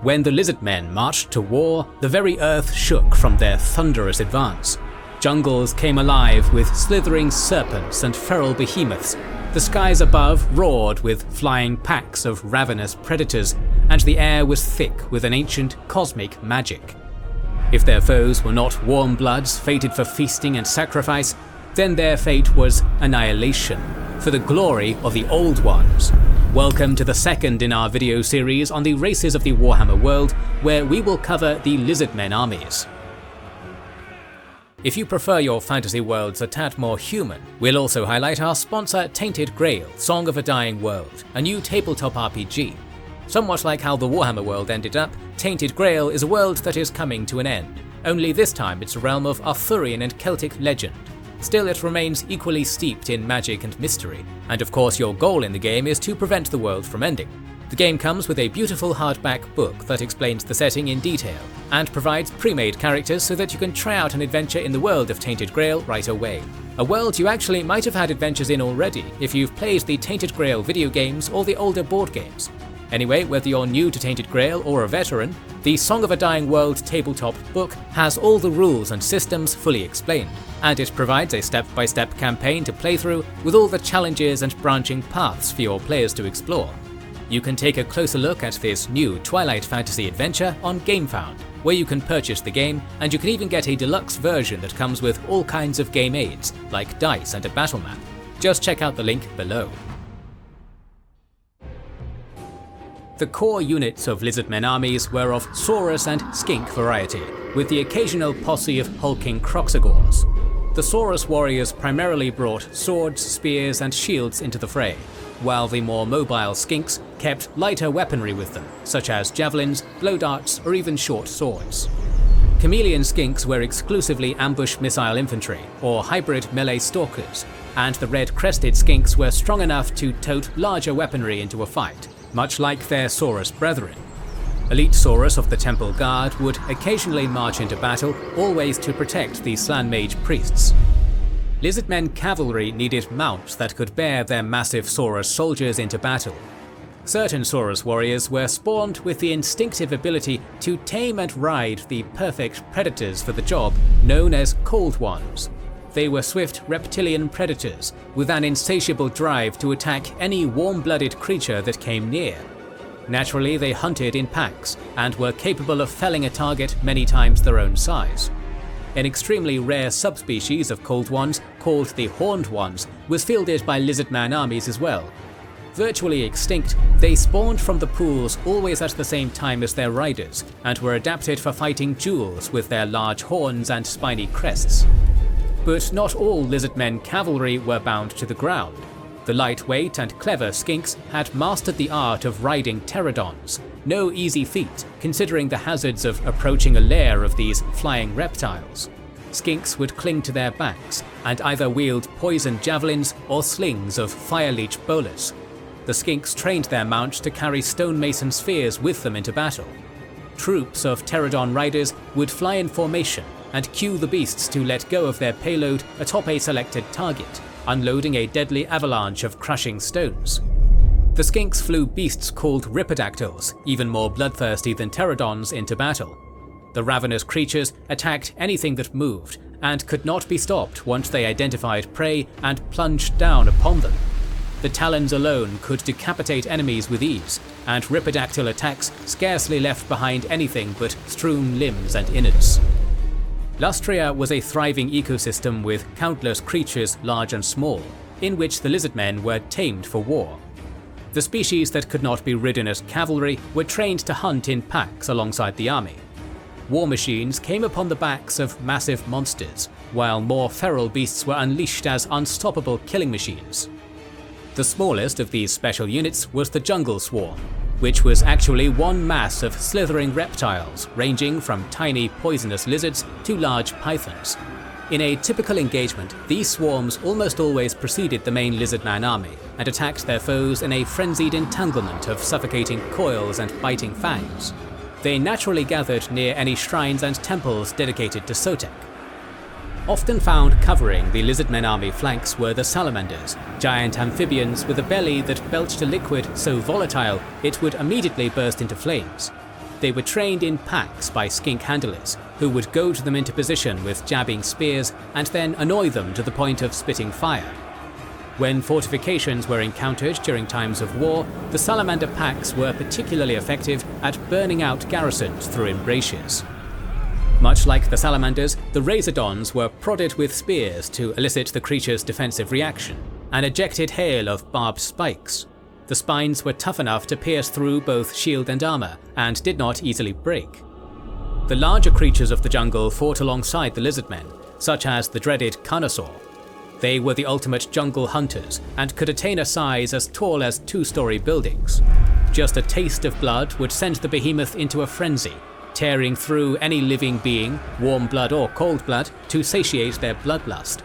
When the Lizardmen marched to war, the very earth shook from their thunderous advance. Jungles came alive with slithering serpents and feral behemoths. The skies above roared with flying packs of ravenous predators, and the air was thick with an ancient cosmic magic. If their foes were not warm bloods fated for feasting and sacrifice, then their fate was annihilation, for the glory of the Old Ones. Welcome to the second in our video series on the races of the Warhammer world, where we will cover the Lizardmen armies. If you prefer your fantasy worlds a tad more human, we'll also highlight our sponsor Tainted Grail – Song of a Dying World, a new tabletop RPG. Somewhat like how the Warhammer world ended up, Tainted Grail is a world that is coming to an end, only this time it's a realm of Arthurian and Celtic legend. Still, it remains equally steeped in magic and mystery, and of course your goal in the game is to prevent the world from ending. The game comes with a beautiful hardback book that explains the setting in detail, and provides pre-made characters so that you can try out an adventure in the world of Tainted Grail right away. A world you actually might have had adventures in already if you've played the Tainted Grail video games or the older board games. Anyway, whether you're new to Tainted Grail or a veteran, the Song of a Dying World tabletop book has all the rules and systems fully explained, and it provides a step-by-step campaign to play through with all the challenges and branching paths for your players to explore. You can take a closer look at this new Twilight Fantasy adventure on GameFound, where you can purchase the game, and you can even get a deluxe version that comes with all kinds of game aids, like dice and a battle map. Just check out the link below. The core units of Lizardmen armies were of Saurus and Skink variety, with the occasional posse of hulking Kroxigors. The Saurus warriors primarily brought swords, spears, and shields into the fray, while the more mobile Skinks kept lighter weaponry with them, such as javelins, blow darts, or even short swords. Chameleon Skinks were exclusively ambush missile infantry, or hybrid melee stalkers, and the red-crested Skinks were strong enough to tote larger weaponry into a fight, much like their Saurus brethren. Elite Saurus of the Temple Guard would occasionally march into battle, always to protect the Slan Mage priests. Lizardmen cavalry needed mounts that could bear their massive Saurus soldiers into battle. Certain Saurus warriors were spawned with the instinctive ability to tame and ride the perfect predators for the job, known as Cold Ones. They were swift reptilian predators, with an insatiable drive to attack any warm-blooded creature that came near. Naturally, they hunted in packs, and were capable of felling a target many times their own size. An extremely rare subspecies of Cold Ones, called the Horned Ones, was fielded by Lizardman armies as well. Virtually extinct, they spawned from the pools always at the same time as their riders, and were adapted for fighting duels with their large horns and spiny crests. But not all Lizardmen cavalry were bound to the ground. The lightweight and clever Skinks had mastered the art of riding pterodons, no easy feat considering the hazards of approaching a lair of these flying reptiles. Skinks would cling to their backs and either wield poison javelins or slings of fire-leech bolus. The Skinks trained their mounts to carry stonemason spheres with them into battle. Troops of pterodon riders would fly in formation and cue the beasts to let go of their payload atop a selected target, unloading a deadly avalanche of crushing stones. The Skinks flew beasts called Ripidactyls, even more bloodthirsty than pterodons, into battle. The ravenous creatures attacked anything that moved, and could not be stopped once they identified prey and plunged down upon them. The talons alone could decapitate enemies with ease, and Ripidactyl attacks scarcely left behind anything but strewn limbs and innards. Lustria was a thriving ecosystem with countless creatures large and small, in which the Lizardmen were tamed for war. The species that could not be ridden as cavalry were trained to hunt in packs alongside the army. War machines came upon the backs of massive monsters, while more feral beasts were unleashed as unstoppable killing machines. The smallest of these special units was the Jungle Swarm, which was actually one mass of slithering reptiles ranging from tiny poisonous lizards to large pythons. In a typical engagement, these swarms almost always preceded the main Lizardman army and attacked their foes in a frenzied entanglement of suffocating coils and biting fangs. They naturally gathered near any shrines and temples dedicated to Sotek. Often found covering the Lizardmen army flanks were the Salamanders, giant amphibians with a belly that belched a liquid so volatile it would immediately burst into flames. They were trained in packs by skink handlers, who would goad them into position with jabbing spears and then annoy them to the point of spitting fire. When fortifications were encountered during times of war, the salamander packs were particularly effective at burning out garrisons through embrasures. Much like the salamanders, the Razordons were prodded with spears to elicit the creature's defensive reaction, an ejected hail of barbed spikes. The spines were tough enough to pierce through both shield and armor, and did not easily break. The larger creatures of the jungle fought alongside the lizardmen, such as the dreaded Carnosaur. They were the ultimate jungle hunters, and could attain a size as tall as 2-story buildings. Just a taste of blood would send the behemoth into a frenzy, tearing through any living being, warm blood or cold blood, to satiate their bloodlust.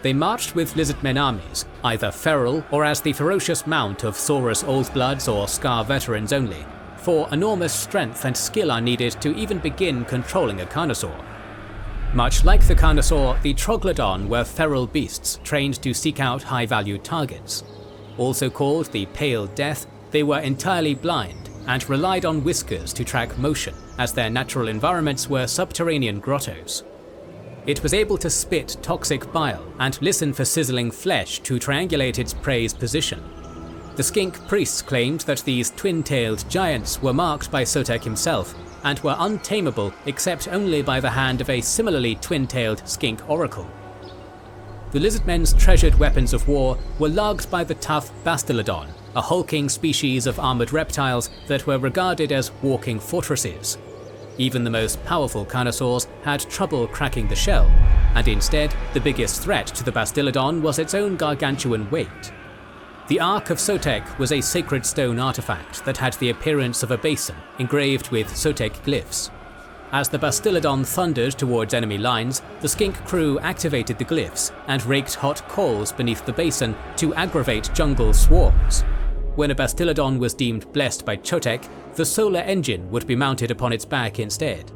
They marched with Lizardmen armies, either feral or as the ferocious mount of Saurus Old Bloods or Scar veterans only, for enormous strength and skill are needed to even begin controlling a Carnosaur. Much like the Carnosaur, the Troglodon were feral beasts trained to seek out high-value targets. Also called the Pale Death, they were entirely blind and relied on whiskers to track motion, as their natural environments were subterranean grottos. It was able to spit toxic bile and listen for sizzling flesh to triangulate its prey's position. The skink priests claimed that these twin-tailed giants were marked by Sotek himself and were untamable except only by the hand of a similarly twin-tailed skink oracle. The Lizardmen's treasured weapons of war were lugged by the tough Bastillodon, a hulking species of armored reptiles that were regarded as walking fortresses. Even the most powerful Carnosaurs had trouble cracking the shell, and instead, the biggest threat to the Bastillodon was its own gargantuan weight. The Ark of Sotek was a sacred stone artifact that had the appearance of a basin engraved with Sotek glyphs. As the Bastillodon thundered towards enemy lines, the skink crew activated the glyphs and raked hot coals beneath the basin to aggravate jungle swarms. When a Bastillodon was deemed blessed by Chotek, the solar engine would be mounted upon its back instead.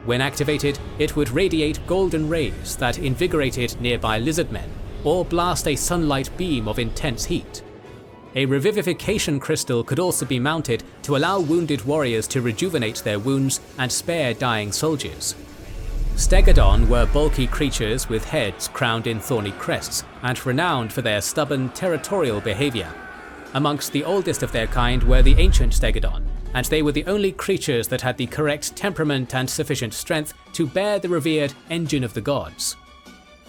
When activated, it would radiate golden rays that invigorated nearby lizardmen, or blast a sunlight beam of intense heat. A revivification crystal could also be mounted to allow wounded warriors to rejuvenate their wounds and spare dying soldiers. Stegodon were bulky creatures with heads crowned in thorny crests, and renowned for their stubborn territorial behavior. Amongst the oldest of their kind were the ancient Stegodon, and they were the only creatures that had the correct temperament and sufficient strength to bear the revered Engine of the Gods.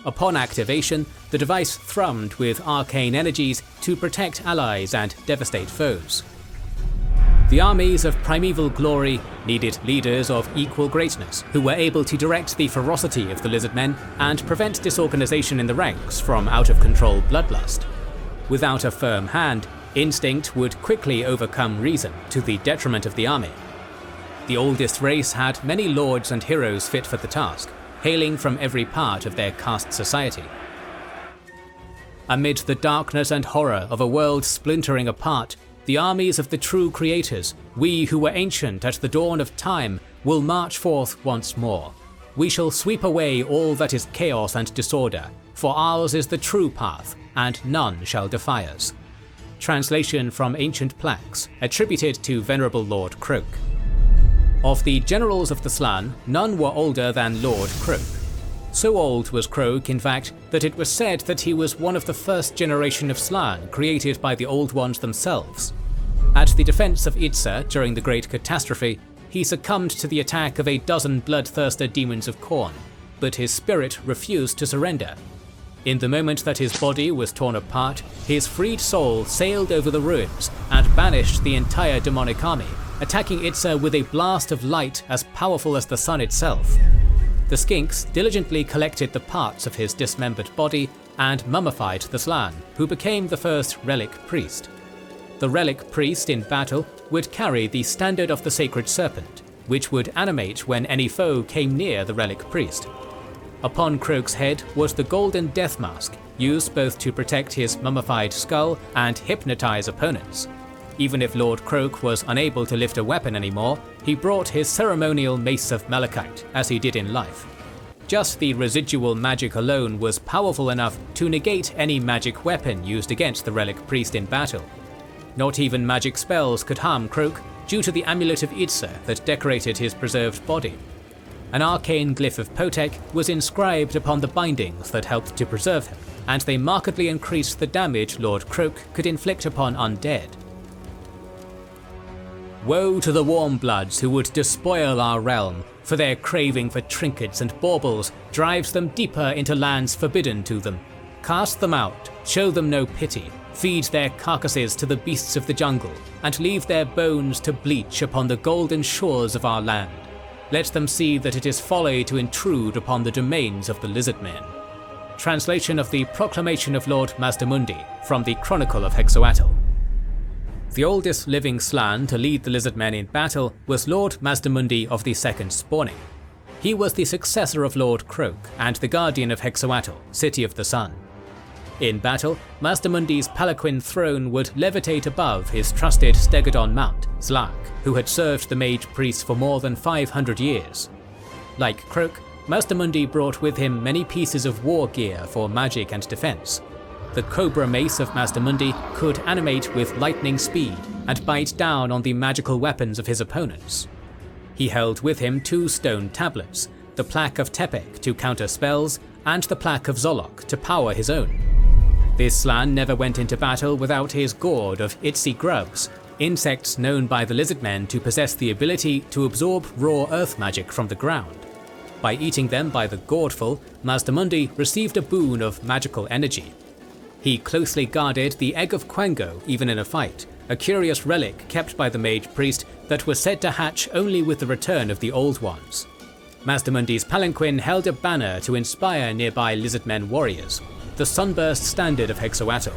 Upon activation, the device thrummed with arcane energies to protect allies and devastate foes. The armies of primeval glory needed leaders of equal greatness who were able to direct the ferocity of the Lizardmen and prevent disorganization in the ranks from out-of-control bloodlust. Without a firm hand, instinct would quickly overcome reason to the detriment of the army. The oldest race had many lords and heroes fit for the task, hailing from every part of their caste society. Amid the darkness and horror of a world splintering apart, the armies of the true creators, we who were ancient at the dawn of time, will march forth once more. We shall sweep away all that is chaos and disorder, for ours is the true path, and none shall defy us. Translation from ancient plaques, attributed to Venerable Lord Kroak. Of the generals of the Slann, none were older than Lord Kroak. So old was Kroak, in fact, that it was said that he was one of the first generation of Slann created by the Old Ones themselves. At the defense of Itza during the Great Catastrophe, he succumbed to the attack of a dozen bloodthirster demons of Khorne, but his spirit refused to surrender. In the moment that his body was torn apart, his freed soul sailed over the ruins and banished the entire demonic army, attacking Itza with a blast of light as powerful as the sun itself. The skinks diligently collected the parts of his dismembered body and mummified the Slann, who became the first relic priest. The relic priest in battle would carry the standard of the sacred serpent, which would animate when any foe came near the relic priest. Upon Kroak's head was the golden death mask, used both to protect his mummified skull and hypnotize opponents. Even if Lord Kroak was unable to lift a weapon anymore, he brought his ceremonial Mace of Malachite, as he did in life. Just the residual magic alone was powerful enough to negate any magic weapon used against the relic priest in battle. Not even magic spells could harm Kroak, due to the amulet of Idsa that decorated his preserved body. An arcane glyph of Potek was inscribed upon the bindings that helped to preserve him, and they markedly increased the damage Lord Kroak could inflict upon undead. Woe to the Warmbloods who would despoil our realm, for their craving for trinkets and baubles drives them deeper into lands forbidden to them. Cast them out, show them no pity, feed their carcasses to the beasts of the jungle, and leave their bones to bleach upon the golden shores of our land. Let them see that it is folly to intrude upon the domains of the Lizardmen. Translation of the Proclamation of Lord Mazdamundi from the Chronicle of Hexoatl. The oldest living Slann to lead the Lizardmen in battle was Lord Mazdamundi of the Second Spawning. He was the successor of Lord Kroak and the guardian of Hexoatl, City of the Sun. In battle, Mazdamundi's palanquin throne would levitate above his trusted Stegodon mount, Zlak, who had served the mage priest for more than 500 years. Like Kroak, Mazdamundi brought with him many pieces of war gear for magic and defense. The Cobra Mace of Mazdamundi could animate with lightning speed and bite down on the magical weapons of his opponents. He held with him 2 stone tablets, the Plaque of Tepek to counter spells, and the Plaque of Zolok to power his own. This Slann never went into battle without his gourd of Itzy grubs, insects known by the Lizardmen to possess the ability to absorb raw earth magic from the ground. By eating them by the gourdful, Mazdamundi received a boon of magical energy. He closely guarded the Egg of Quango even in a fight, a curious relic kept by the mage priest that was said to hatch only with the return of the Old Ones. Mazdamundi's palanquin held a banner to inspire nearby Lizardmen warriors, the Sunburst Standard of Hexoatl.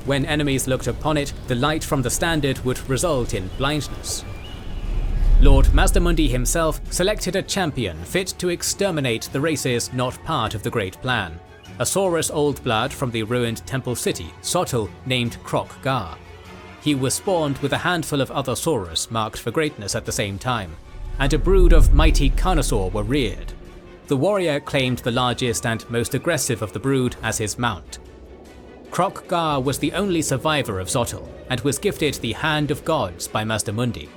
When enemies looked upon it, the light from the standard would result in blindness. Lord Mazdamundi himself selected a champion fit to exterminate the races not part of the Great Plan, a Saurus old blood from the ruined temple city, Sotl, named Krok-Gar. He was spawned with a handful of other Saurus marked for greatness at the same time, and a brood of mighty Carnosaur were reared. The warrior claimed the largest and most aggressive of the brood as his mount. Krok-Gar was the only survivor of Zotl, and was gifted the Hand of Gods by Mazdamundi.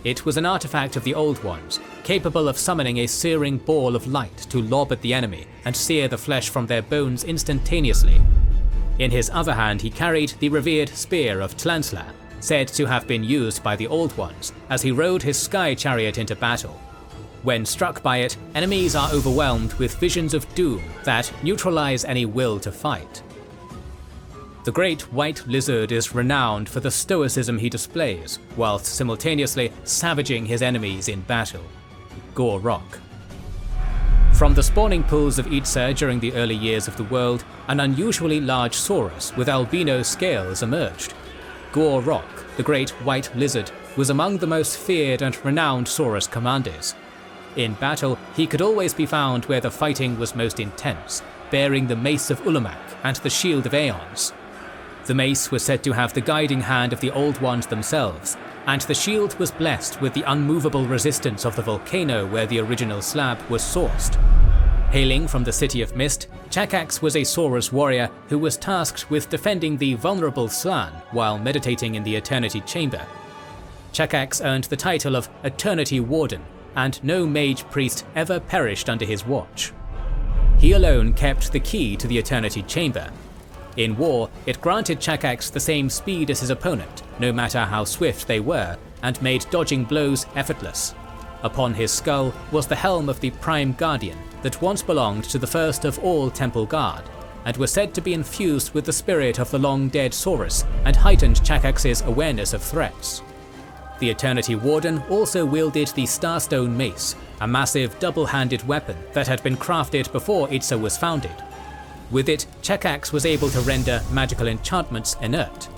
It was an artifact of the Old Ones, capable of summoning a searing ball of light to lob at the enemy and sear the flesh from their bones instantaneously. In his other hand he carried the revered Spear of Tlansla, said to have been used by the Old Ones as he rode his sky chariot into battle. When struck by it, enemies are overwhelmed with visions of doom that neutralize any will to fight. The great white lizard is renowned for the stoicism he displays, whilst simultaneously savaging his enemies in battle. Korolko. From the spawning pools of Idsa during the early years of the world, an unusually large saurus with albino scales emerged. Korolko, the great white lizard, was among the most feared and renowned saurus commanders. In battle, he could always be found where the fighting was most intense, bearing the Mace of Ulamak and the Shield of Aeons. The mace was said to have the guiding hand of the Old Ones themselves, and the shield was blessed with the unmovable resistance of the volcano where the original slab was sourced. Hailing from the City of Mist, Chakax was a Saurus warrior who was tasked with defending the vulnerable Slann while meditating in the Eternity Chamber. Chakax earned the title of Eternity Warden, and no mage priest ever perished under his watch. He alone kept the key to the Eternity Chamber. In war, it granted Chakax the same speed as his opponent, no matter how swift they were, and made dodging blows effortless. Upon his skull was the helm of the Prime Guardian that once belonged to the first of all Temple Guard, and was said to be infused with the spirit of the long-dead Saurus and heightened Chakax's awareness of threats. The Eternity Warden also wielded the Starstone Mace, a massive double-handed weapon that had been crafted before Idsa was founded. With it, Chakax was able to render magical enchantments inert.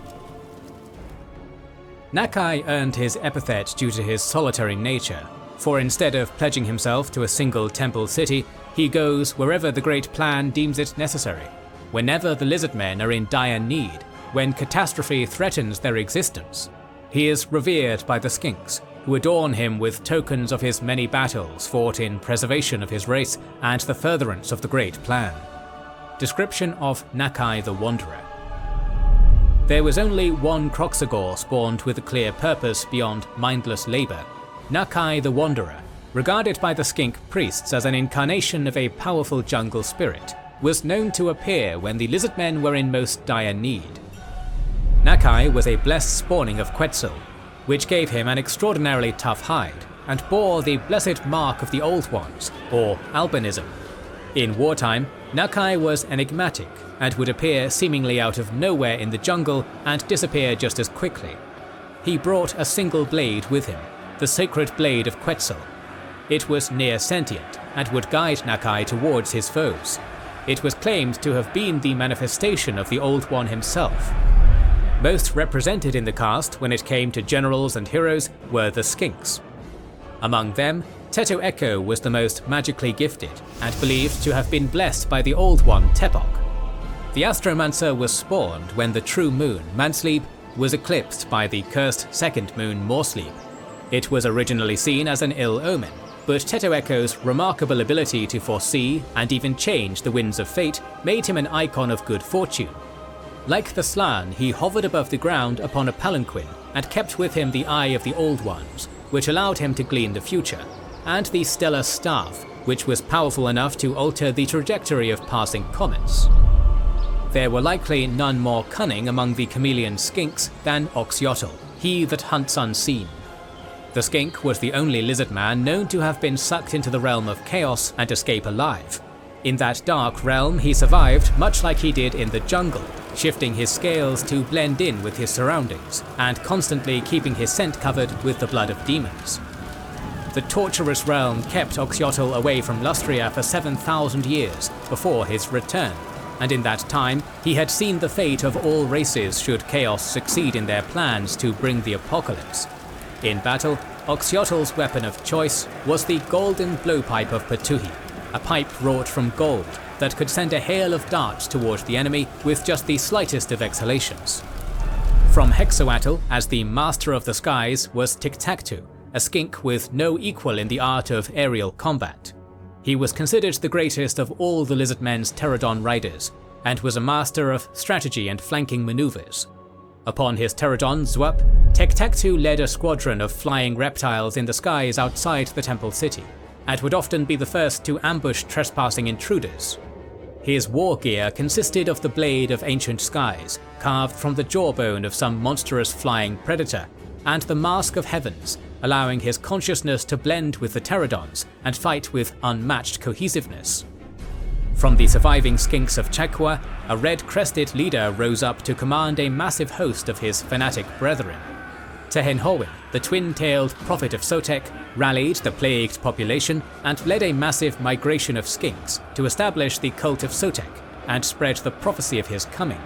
Nakai earned his epithet due to his solitary nature, for instead of pledging himself to a single temple city, he goes wherever the Great Plan deems it necessary, whenever the Lizardmen are in dire need, when catastrophe threatens their existence. He is revered by the Skinks, who adorn him with tokens of his many battles fought in preservation of his race and the furtherance of the Great Plan. Description of Nakai the Wanderer. There was only one Kroxagor spawned with a clear purpose beyond mindless labor, Nakai the Wanderer, regarded by the skink priests as an incarnation of a powerful jungle spirit, was known to appear when the Lizardmen were in most dire need. Nakai was a blessed spawning of Quetzal, which gave him an extraordinarily tough hide, and bore the blessed mark of the Old Ones, or albinism. In wartime, Nakai was enigmatic, and would appear seemingly out of nowhere in the jungle and disappear just as quickly. He brought a single blade with him, the sacred blade of Quetzal. It was near sentient, and would guide Nakai towards his foes. It was claimed to have been the manifestation of the Old One himself. Most represented in the cast when it came to generals and heroes were the skinks. Among them, Teto Echo was the most magically gifted, and believed to have been blessed by the Old One Tepok. The Astromancer was spawned when the true moon, Mansleep, was eclipsed by the cursed second moon, Morsleep. It was originally seen as an ill omen, but Teto Echo's remarkable ability to foresee and even change the winds of fate made him an icon of good fortune. Like the Slan, he hovered above the ground upon a palanquin and kept with him the Eye of the Old Ones, which allowed him to glean the future, and the Stellar Staff, which was powerful enough to alter the trajectory of passing comets. There were likely none more cunning among the chameleon skinks than Oxyotl, he that hunts unseen. The skink was the only lizardman known to have been sucked into the realm of chaos and escape alive. In that dark realm he survived much like he did in the jungle, shifting his scales to blend in with his surroundings, and constantly keeping his scent covered with the blood of demons. The torturous realm kept Oxyotl away from Lustria for 7,000 years before his return, and in that time he had seen the fate of all races should chaos succeed in their plans to bring the apocalypse. In battle, Oxyotl's weapon of choice was the golden blowpipe of Patuhi, a pipe wrought from gold that could send a hail of darts towards the enemy with just the slightest of exhalations. From Hexoatl, as the master of the skies, was Tic-Tac-Toe, a skink with no equal in the art of aerial combat. He was considered the greatest of all the Lizardmen's Pterodon riders, and was a master of strategy and flanking maneuvers. Upon his Pterodon Zwup, Tic-Tac-Toe led a squadron of flying reptiles in the skies outside the temple city, and would often be the first to ambush trespassing intruders. His war gear consisted of the Blade of Ancient Skies, carved from the jawbone of some monstrous flying predator, and the Mask of Heavens, allowing his consciousness to blend with the Pterodons and fight with unmatched cohesiveness. From the surviving skinks of Chakwa, a red-crested leader rose up to command a massive host of his fanatic brethren. Tehenhowen, the twin-tailed prophet of Sotek, rallied the plagued population and led a massive migration of skinks to establish the cult of Sotek and spread the prophecy of his coming.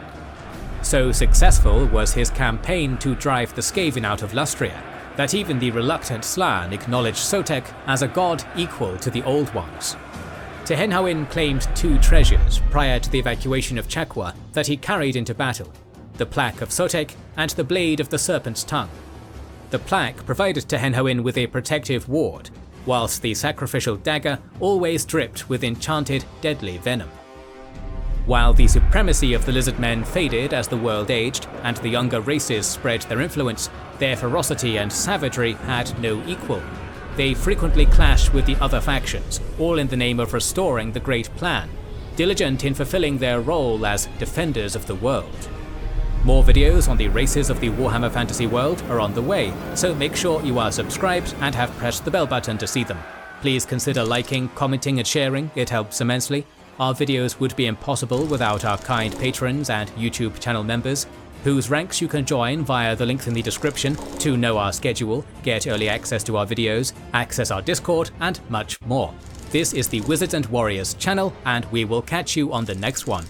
So successful was his campaign to drive the Skaven out of Lustria, that even the reluctant Slan acknowledged Sotek as a god equal to the Old Ones. Tehenhowen claimed two treasures prior to the evacuation of Chakwa that he carried into battle: the plaque of Sotek and the blade of the Serpent's Tongue. The plaque provided Tehenhowen with a protective ward, whilst the sacrificial dagger always dripped with enchanted, deadly venom. While the supremacy of the Lizardmen faded as the world aged and the younger races spread their influence, their ferocity and savagery had no equal. They frequently clashed with the other factions, all in the name of restoring the Great Plan, diligent in fulfilling their role as defenders of the world. More videos on the races of the Warhammer Fantasy world are on the way, so make sure you are subscribed and have pressed the bell button to see them. Please consider liking, commenting and sharing, it helps immensely. Our videos would be impossible without our kind patrons and YouTube channel members, whose ranks you can join via the link in the description to know our schedule, get early access to our videos, access our Discord, and much more. This is the Wizards and Warriors channel, and we will catch you on the next one.